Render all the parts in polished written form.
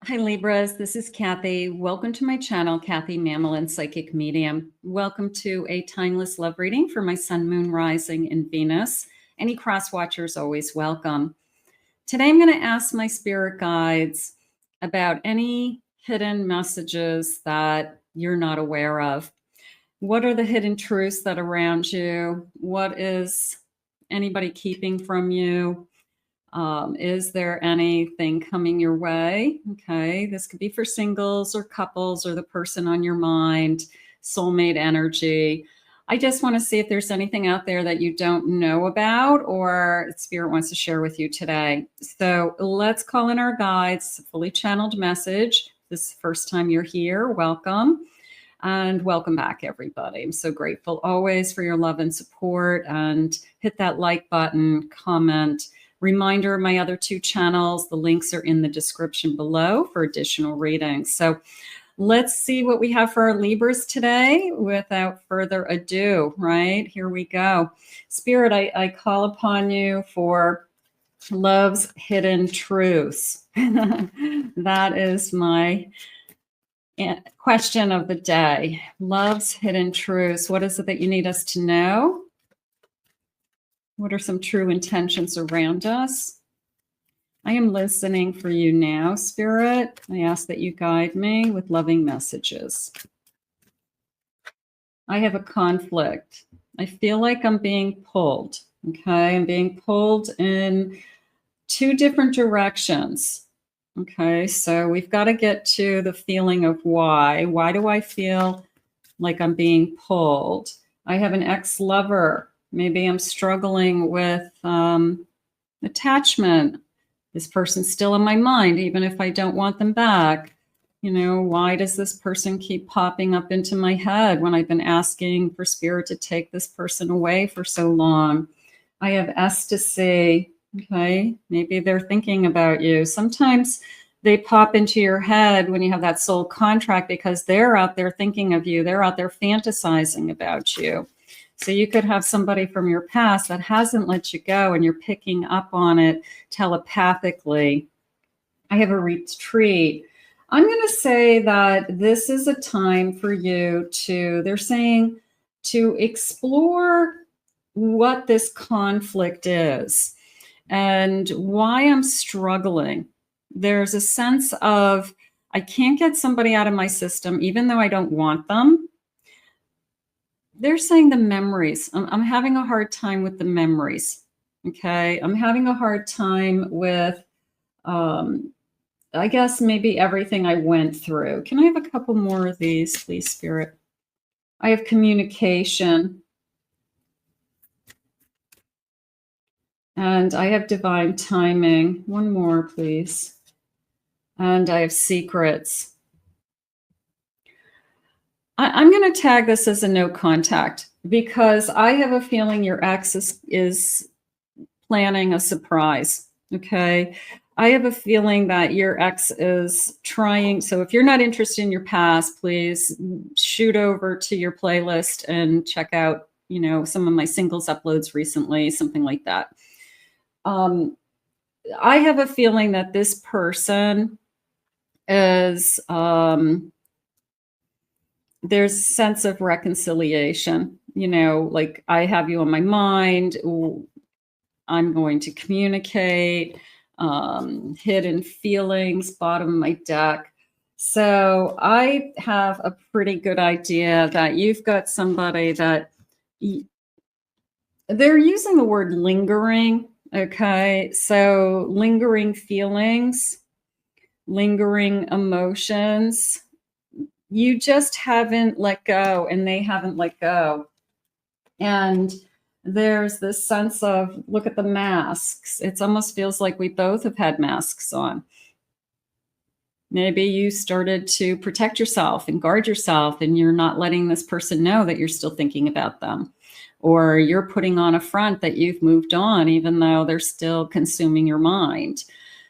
Hi Libras, this is Kathy. Welcome to my channel, Kathy Mamolen, Psychic Medium. Welcome to a timeless love reading for my Sun, Moon, Rising, and Venus. Any cross watchers always welcome. Today I'm going to ask my spirit guides about any hidden messages that you're not aware of. What are the hidden truths that are around you? What is anybody keeping from you? Is there anything coming your way? Okay, this could be for singles or couples or the person on your mind, soulmate energy. I just want to see if there's anything out there that you don't know about or Spirit wants to share with you today. So let's call in our guides, fully channeled message. This is the first time you're here. Welcome. And welcome back, everybody. I'm so grateful always for your love and support. And hit that like button, comment. Reminder of my other two channels. The links are in the description below for additional readings. So let's see what we have for our Libras today without further ado, right? Here we go. Spirit, I call upon you for love's hidden truths. That is my question of the day. Love's hidden truths. What is it that you need us to know? What are some true intentions around us? I am listening for you now, Spirit. I ask that you guide me with loving messages. I have a conflict. I feel like I'm being pulled. Okay, I'm being pulled in two different directions. Okay, so we've got to get to the feeling of why. Why do I feel like I'm being pulled? I have an ex-lover. Maybe I'm struggling with attachment. This person's still in my mind, even if I don't want them back. You know, why does this person keep popping up into my head when I've been asking for Spirit to take this person away for so long? I have ecstasy. Okay, maybe they're thinking about you. Sometimes they pop into your head when you have that soul contract because they're out there thinking of you. They're out there fantasizing about you. So you could have somebody from your past that hasn't let you go and you're picking up on it telepathically. I have a retreat. I'm going to say that this is a time for you to, they're saying, to explore what this conflict is and why I'm struggling. There's a sense of, I can't get somebody out of my system, even though I don't want them. They're saying the memories. I'm having a hard time with the memories. Okay. I'm having a hard time with, I guess maybe everything I went through. Can I have a couple more of these, please, Spirit? I have communication. And I have divine timing. One more, please. And I have secrets. I'm going to tag this as a no contact because I have a feeling your ex is planning a surprise. Okay. I have a feeling that your ex is trying. So if you're not interested in your past, please shoot over to your playlist and check out, you know, some of my singles uploads recently, something like that. I have a feeling that this person is, there's a sense of reconciliation, you know, like I have you on my mind. I'm going to communicate, hidden feelings, bottom of my deck. So I have a pretty good idea that you've got somebody that they're using the word lingering. Okay. So lingering feelings, lingering emotions. You just haven't let go and they haven't let go. And there's this sense of, look at the masks. It almost feels like we both have had masks on. Maybe you started to protect yourself and guard yourself and you're not letting this person know that you're still thinking about them. Or you're putting on a front that you've moved on, even though they're still consuming your mind.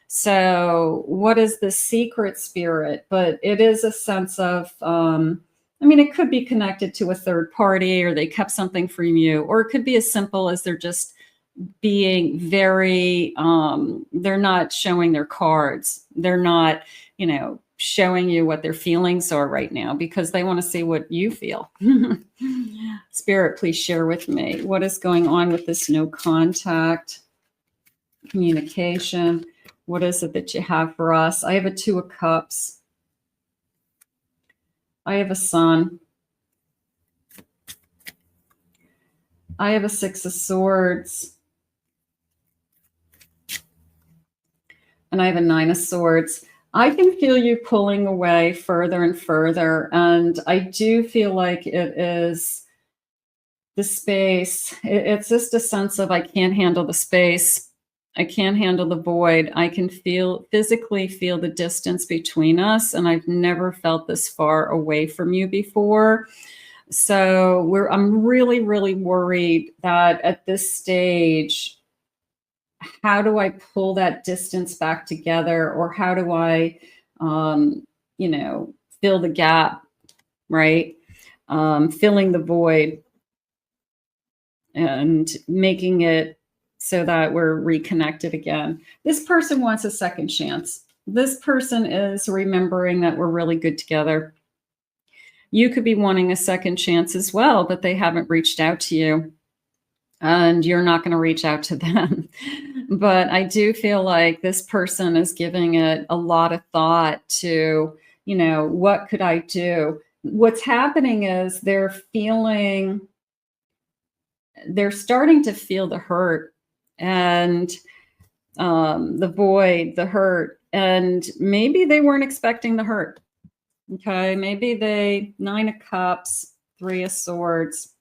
So what is the secret, Spirit? But it is a sense of, I mean, it could be connected to a third party or they kept something from you, or it could be as simple as they're just being very, they're not showing their cards. They're not, showing you what their feelings are right now because they want to see what you feel. Spirit, please share with me. What is going on with this no contact communication? What is it that you have for us? I have a 2 of Cups. I have a Sun. I have a 6 of Swords. And I have a 9 of Swords. I can feel you pulling away further and further. And I do feel like it is the space. It's just a sense of I can't handle the space. I can't handle the void. I can physically feel the distance between us. And I've never felt this far away from you before. So I'm really, really worried that at this stage, how do I pull that distance back together, or how do I, fill the gap, right? Filling the void and making it so that we're reconnected again. This person wants a second chance. This person is remembering that we're really good together. You could be wanting a second chance as well, but they haven't reached out to you. And you're not going to reach out to them. But I do feel like this person is giving it a lot of thought to, what could I do? What's happening is they're starting to feel the hurt and the void, the hurt. And maybe they weren't expecting the hurt. Okay, maybe 9 of Cups, 3 of Swords.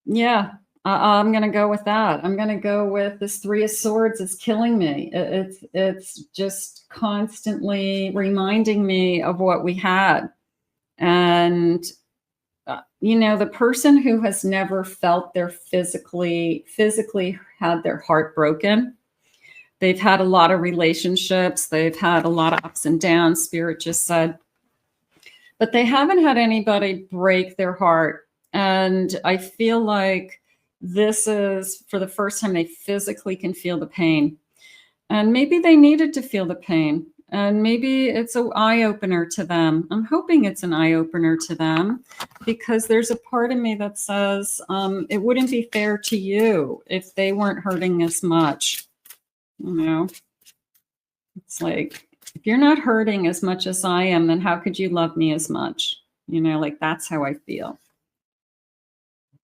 Yeah, I'm going to go with that. I'm going to go with this 3 of Swords is killing me. It's just constantly reminding me of what we had. And, the person who has never felt their physically had their heart broken. They've had a lot of relationships. They've had a lot of ups and downs, Spirit just said. But they haven't had anybody break their heart. And I feel like this is, for the first time, they physically can feel the pain. And maybe they needed to feel the pain. And maybe it's an eye-opener to them. I'm hoping it's an eye-opener to them, because there's a part of me that says it wouldn't be fair to you if they weren't hurting as much. It's like, if you're not hurting as much as I am, then how could you love me as much? That's how I feel.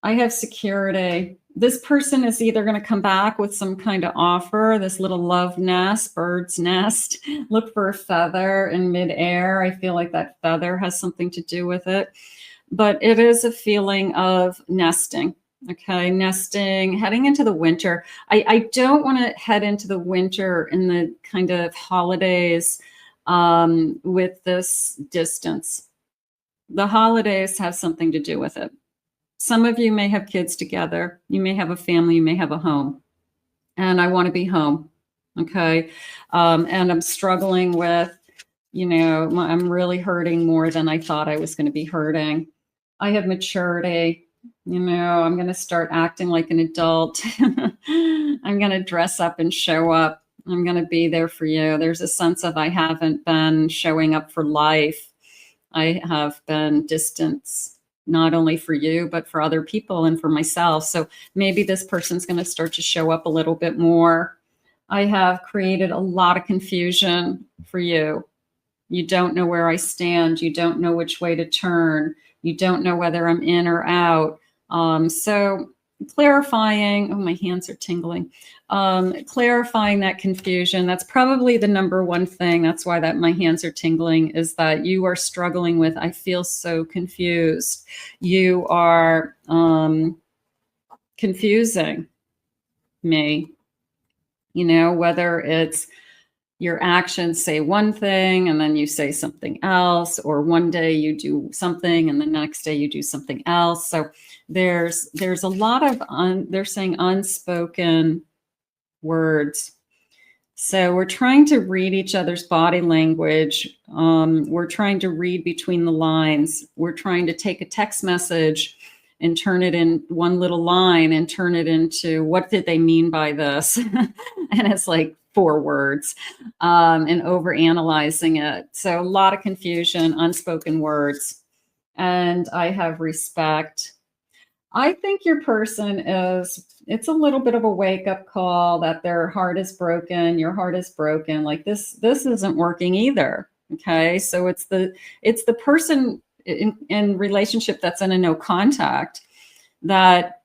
I have security. This person is either going to come back with some kind of offer, this little love nest, bird's nest, look for a feather in midair. I feel like that feather has something to do with it. But it is a feeling of nesting. Okay, nesting, heading into the winter. I don't want to head into the winter in the kind of holidays with this distance. The holidays have something to do with it. Some of you may have kids together. You may have a family. You may have a home. And I want to be home. Okay. And I'm struggling with, I'm really hurting more than I thought I was going to be hurting. I have maturity. I'm going to start acting like an adult. I'm going to dress up and show up. I'm going to be there for you. There's a sense of I haven't been showing up for life. I have been distance, not only for you, but for other people and for myself. So maybe this person's going to start to show up a little bit more. I have created a lot of confusion for you. You don't know where I stand. You don't know which way to turn. You don't know whether I'm in or out. So clarifying, oh, my hands are tingling. Clarifying that confusion. That's probably the number one thing. That's why my hands are tingling, is that you are struggling with, I feel so confused. You are confusing me, whether it's your actions say one thing and then you say something else, or one day you do something and the next day you do something else. So there's a lot of, they're saying unspoken words. So we're trying to read each other's body language. We're trying to read between the lines. We're trying to take a text message and turn it in one little line and turn it into, what did they mean by this? And it's like 4 words, and over analyzing it. So a lot of confusion, unspoken words. And I have respect. I think your person it's a little bit of a wake-up call that their heart is broken, your heart is broken. Like this isn't working either. Okay. So it's the person in relationship that's in a no contact that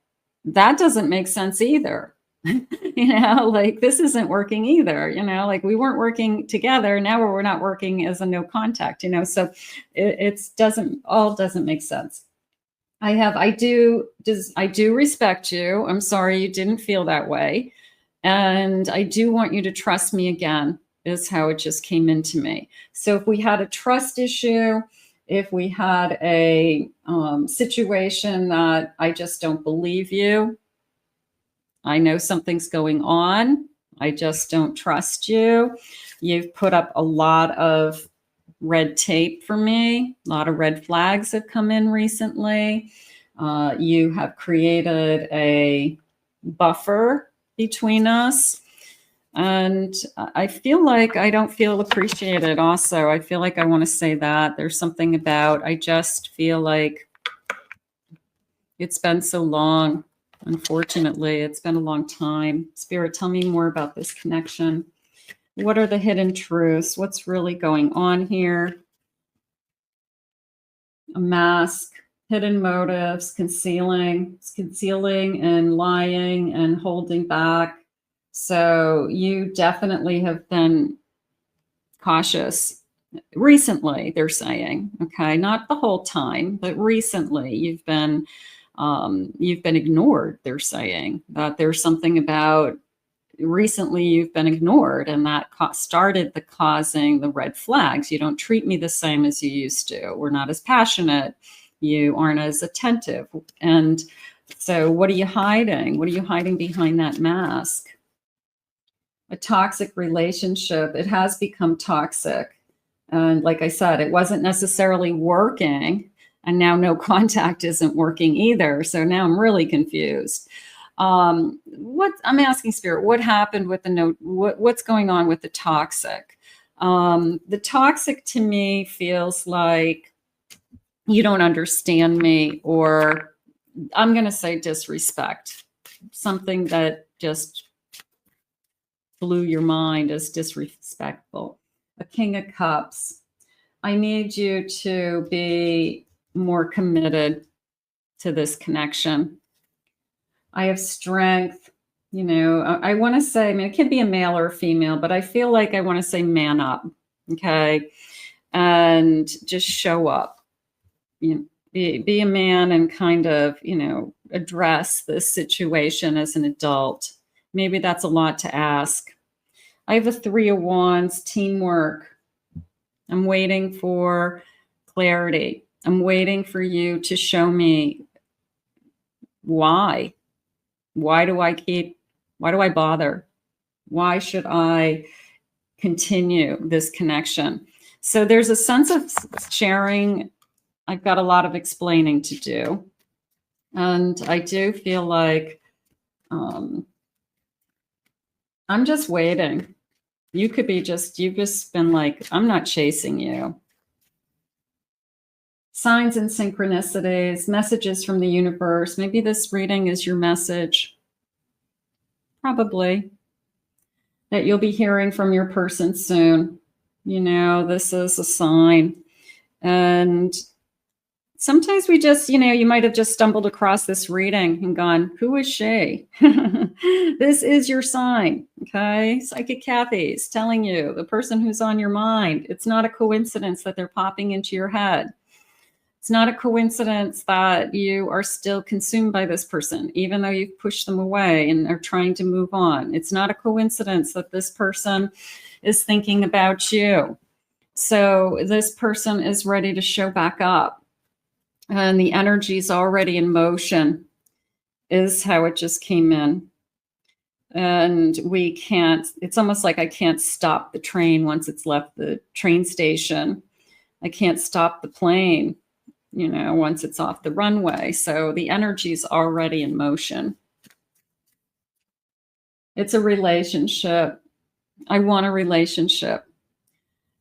doesn't make sense either. Like this isn't working either, like we weren't working together. Now we're not working as a no contact, so it doesn't make sense. I do respect you. I'm sorry you didn't feel that way. And I do want you to trust me again, is how it just came into me. So if we had a trust issue, if we had a situation that I just don't believe you, I know something's going on, I just don't trust you. You've put up a lot of red tape for me. A lot of red flags have come in recently. You have created a buffer between us. And I feel like I don't feel appreciated also. I feel like I want to say that. There's something about, I just feel like it's been so long. Unfortunately, it's been a long time. Spirit, tell me more about this connection. What are the hidden truths? What's really going on here? A mask, hidden motives, concealing and lying and holding back. So you definitely have been cautious recently, they're saying, okay, not the whole time, but recently you've been ignored. They're saying that there's something about recently you've been ignored, and that started causing the red flags. You don't treat me the same as you used to. We're not as passionate. You aren't as attentive. And so what are you hiding? What are you hiding behind that mask? A toxic relationship. It has become toxic. And like I said, it wasn't necessarily working. And now no contact isn't working either. So now I'm really confused. What I'm asking Spirit, what happened with the note? What's going on with the toxic? The toxic to me feels like you don't understand me, or I'm going to say disrespect. Something that just blew your mind as disrespectful. A King of Cups. I need you to be more committed to this connection. I have strength. I want to say, it can be a male or a female, but I feel like I want to say man up. Okay. And just show up. Be a man and kind of, address this situation as an adult. Maybe that's a lot to ask. I have a 3 of Wands, teamwork. I'm waiting for clarity. I'm waiting for you to show me why. Why do I bother? Why should I continue this connection? So there's a sense of sharing. I've got a lot of explaining to do. And I do feel like I'm just waiting. You've just been like, I'm not chasing you. Signs and synchronicities, messages from the universe. Maybe this reading is your message. Probably. That you'll be hearing from your person soon. This is a sign. And sometimes we just, you might have just stumbled across this reading and gone, who is she? This is your sign, okay? Psychic Kathy's telling you, the person who's on your mind. It's not a coincidence that they're popping into your head. It's not a coincidence that you are still consumed by this person, even though you've pushed them away and are trying to move on. It's not a coincidence that this person is thinking about you. So this person is ready to show back up. And the energy is already in motion, is how it just came in. And it's almost like I can't stop the train once it's left the train station. I can't stop the plane. you know, once it's off the runway. So the energy's already in motion. It's a relationship. I want a relationship.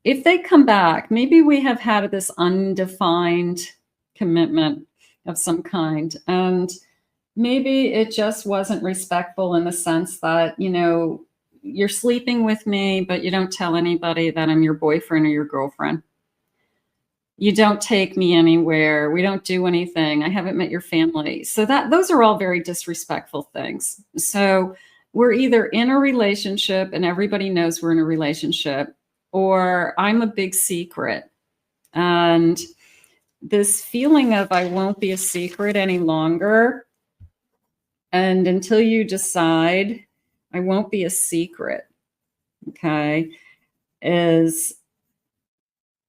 If they come back, maybe we have had this undefined commitment of some kind. And maybe it just wasn't respectful in the sense that, you know, you're sleeping with me, but you don't tell anybody that I'm your boyfriend or your girlfriend. You don't take me anywhere. We don't do anything. I haven't met your family. So those are all very disrespectful things. So we're either in a relationship and everybody knows we're in a relationship, or I'm a big secret. And this feeling of I won't be a secret any longer, and until you decide I won't be a secret, okay, is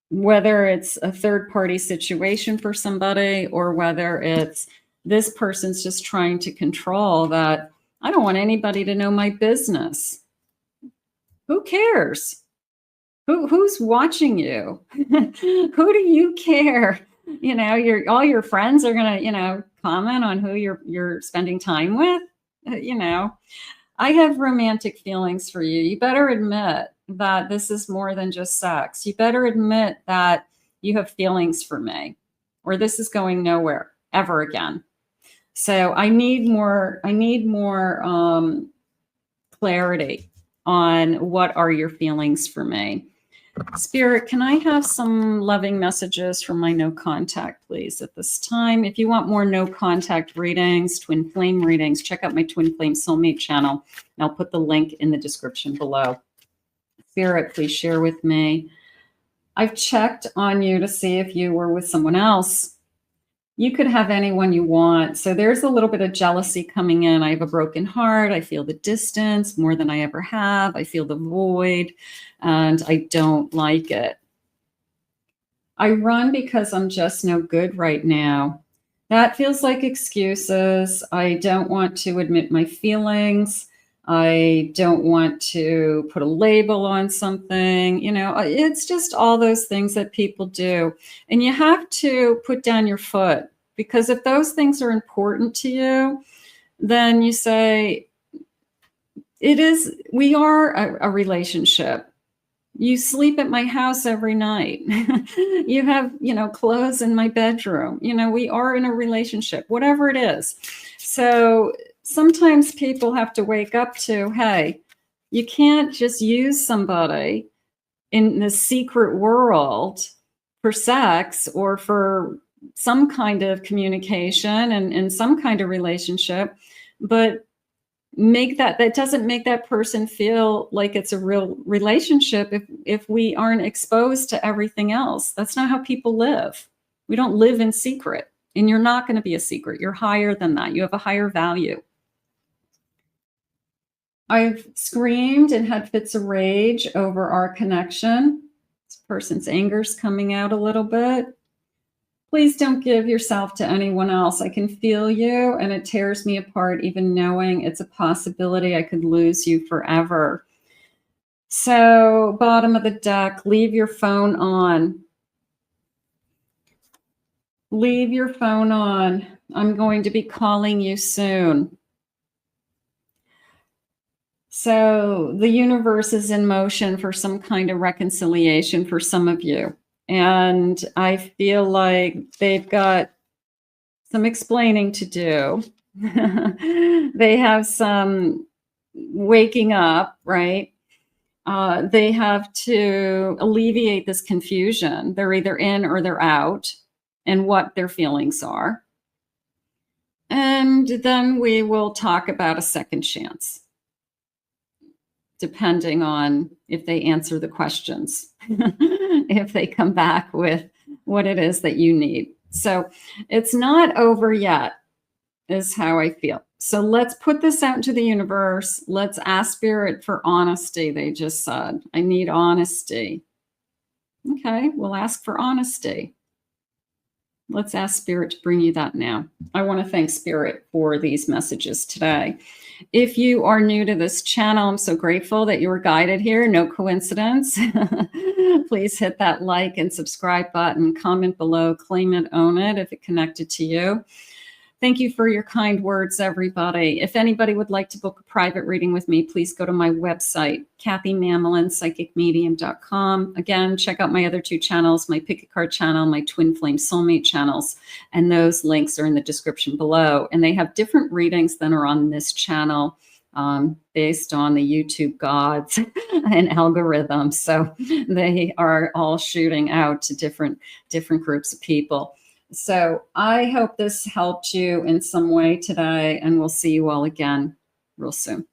whether it's a third-party situation for somebody or whether it's this person's just trying to control that I don't want anybody to know my business. Who cares? Who's watching you? Who do you care? You know, all your friends are gonna, you know, comment on who you're spending time with. You know, I have romantic feelings for you. You better admit that this is more than just sex. You better admit that you have feelings for me, or this is going nowhere ever again. So I need more clarity on what are your feelings for me. Spirit, can I have some loving messages from my no contact, please, at this time? If you want more no contact readings, twin flame readings, check out my twin flame soulmate channel. And I'll put the link in the description below. Spirit, please share with me. I've checked on you to see if you were with someone else. You could have anyone you want. So there's a little bit of jealousy coming in. I have a broken heart. I feel the distance more than I ever have. I feel the void, and I don't like it. I run because I'm just no good right now. That feels like excuses. I don't want to admit my feelings. I don't want to put a label on something. You know, it's just all those things that people do. And you have to put down your foot, because if those things are important to you, then you say, we are a relationship. You sleep at my house every night. You have, you know, clothes in my bedroom. You know, we are in a relationship, whatever it is. So sometimes people have to wake up to, hey, you can't just use somebody in the secret world for sex or for some kind of communication and some kind of relationship, but that doesn't make that person feel like it's a real relationship if we aren't exposed to everything else. That's not how people live. We don't live in secret, and you're not going to be a secret. You're higher than that. You have a higher value. I've screamed and had fits of rage over our connection. This person's anger's coming out a little bit. Please don't give yourself to anyone else. I can feel you, and it tears me apart, even knowing it's a possibility I could lose you forever. So, bottom of the deck, leave your phone on. Leave your phone on. I'm going to be calling you soon. So, the universe is in motion for some kind of reconciliation for some of you. And I feel like they've got some explaining to do. They have some waking up, right? They have to alleviate this confusion. They're either in or they're out, and what their feelings are. And then we will talk about a second chance, depending on if they answer the questions, if they come back with what it is that you need. So it's not over yet, is how I feel. So let's put this out into the universe. Let's ask Spirit for honesty. They just said, I need honesty. Okay, we'll ask for honesty. Let's ask Spirit to bring you that now. I want to thank Spirit for these messages today. If you are new to this channel, I'm so grateful that you were guided here. No coincidence. Please hit that like and subscribe button. Comment below. Claim it, own it if it connected to you. Thank you for your kind words, everybody. If anybody would like to book a private reading with me, please go to my website, kathymamolin.psychicmedium.com. Again, check out my other two channels, my Pick a Card channel, my Twin Flame Soulmate channels, and those links are in the description below. And they have different readings than are on this channel based on the YouTube gods and algorithms. So they are all shooting out to different groups of people. So I hope this helped you in some way today, and we'll see you all again real soon.